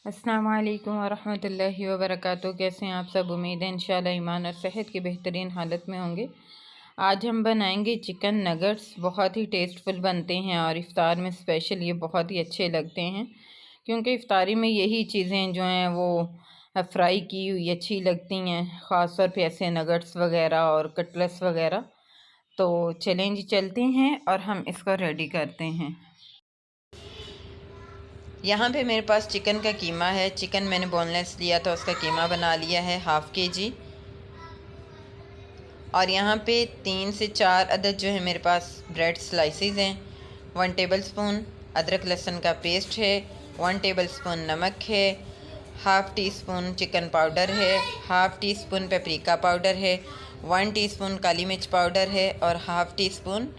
अस्सलाम वालेकुम वरहमतुल्लाहि वबरकातुहू। कैसे हैं आप सब? उम्मीद है इंशाल्लाह ईमान और सेहत की बेहतरीन हालत में होंगे। आज हम बनाएंगे चिकन नगट्स। बहुत ही टेस्टफुल बनते हैं और इफ़्तार में स्पेशल ये बहुत ही अच्छे लगते हैं, क्योंकि इफ़्तारी में यही चीज़ें जो हैं वो फ्राई की हुई अच्छी लगती हैं, ख़ास तौर पे ऐसे नगट्स वगैरह और कटलेट्स वगैरह। तो चलें जी, चलते हैं और हम इसको रेडी करते हैं। यहाँ पे मेरे पास चिकन का कीमा है। चिकन मैंने बोनलेस लिया था, उसका कीमा बना लिया है 1/2 kg। और यहाँ पे 3 से 4 अदद जो है मेरे पास ब्रेड स्लाइसेस हैं। 1 टेबलस्पून अदरक लहसुन का पेस्ट है। 1 टेबलस्पून नमक है। 1/2 टीस्पून चिकन पाउडर है। 1/2 टीस्पून पेपरिका पाउडर है। 1 टीस्पून काली मिर्च पाउडर है और 1/2 टीस्पून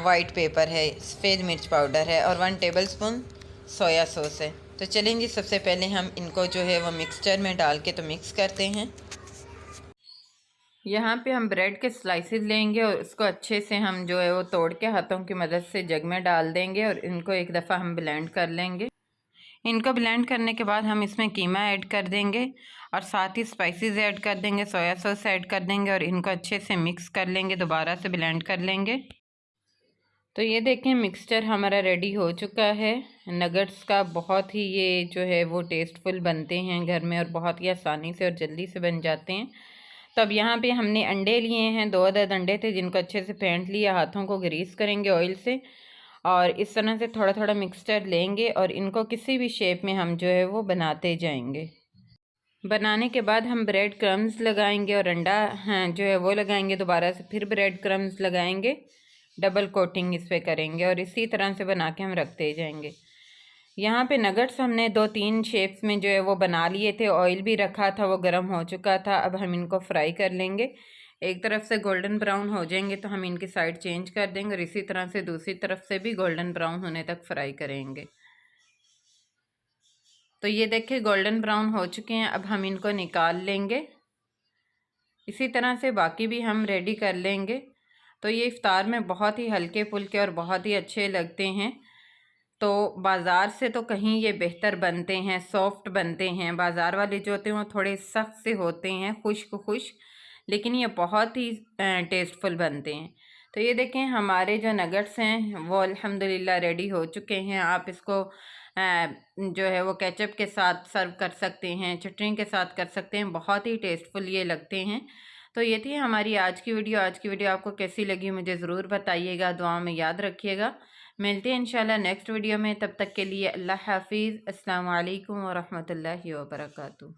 वाइट पेपर है, सफ़ेद मिर्च पाउडर है और 1 टेबलस्पून सोया सॉस है। तो चलें जी, सबसे पहले हम इनको जो है वो मिक्सचर में डाल के तो मिक्स करते हैं। यहाँ पे हम ब्रेड के स्लाइसेस लेंगे और इसको अच्छे से हम जो है वो तोड़ के हाथों की मदद से जग में डाल देंगे और इनको एक दफ़ा हम ब्लेंड कर लेंगे। इनको ब्लेंड करने के बाद हम इसमें कीमा ऐड कर देंगे और साथ ही स्पाइसेस ऐड कर देंगे, सोया सॉस ऐड कर देंगे और इनको अच्छे से मिक्स कर लेंगे, दोबारा से ब्लेंड कर लेंगे। तो ये देखें, मिक्सचर हमारा रेडी हो चुका है नगट्स का। बहुत ही ये जो है वो टेस्टफुल बनते हैं घर में और बहुत ही आसानी से और जल्दी से बन जाते हैं। तो अब यहाँ पे हमने अंडे लिए हैं, 2 अदद अंडे थे जिनको अच्छे से फेंट लिया। हाथों को ग्रीस करेंगे ऑयल से और इस तरह से थोड़ा थोड़ा मिक्सचर लेंगे और इनको किसी भी शेप में हम जो है वो बनाते जाएंगे। बनाने के बाद हम ब्रेड क्रम्स लगाएंगे और अंडा जो है वो लगाएंगे, दोबारा से फिर ब्रेड क्रम्स लगाएंगे, डबल कोटिंग इस पे करेंगे और इसी तरह से बना के हम रखते जाएंगे। यहाँ पे नगट्स हमने 2-3 शेप्स में जो है वो बना लिए थे। ऑयल भी रखा था, वो गर्म हो चुका था। अब हम इनको फ्राई कर लेंगे। एक तरफ से गोल्डन ब्राउन हो जाएंगे तो हम इनकी साइड चेंज कर देंगे और इसी तरह से दूसरी तरफ से भी गोल्डन ब्राउन होने तक फ्राई करेंगे। तो ये देखिए गोल्डन ब्राउन हो चुके हैं। अब हम इनको निकाल लेंगे। इसी तरह से बाकी भी हम रेडी कर लेंगे। तो ये इफ़्तार में बहुत ही हल्के फुल्के और बहुत ही अच्छे लगते हैं। तो बाज़ार से तो कहीं ये बेहतर बनते हैं, सॉफ्ट बनते हैं। बाज़ार वाले जो होते हैं वो थोड़े सख्त से होते हैं, खुश्क, लेकिन ये बहुत ही टेस्टफुल बनते हैं। तो ये देखें, हमारे जो नगट्स हैं वो अल्हम्दुलिल्लाह रेडी हो चुके हैं। आप इसको जो है वो केचप के साथ सर्व कर सकते हैं, चटनी के साथ कर सकते हैं। बहुत ही टेस्टफुल ये लगते हैं। तो ये थी हमारी आज की वीडियो। आज की वीडियो आपको कैसी लगी मुझे ज़रूर बताइएगा, दुआ में याद रखिएगा। मिलते हैं इंशाल्लाह नेक्स्ट वीडियो में। तब तक के लिए अल्लाह हाफिज़। अस्सलाम वालेकुम वरहमतुल्लाहि वबरकातुहू।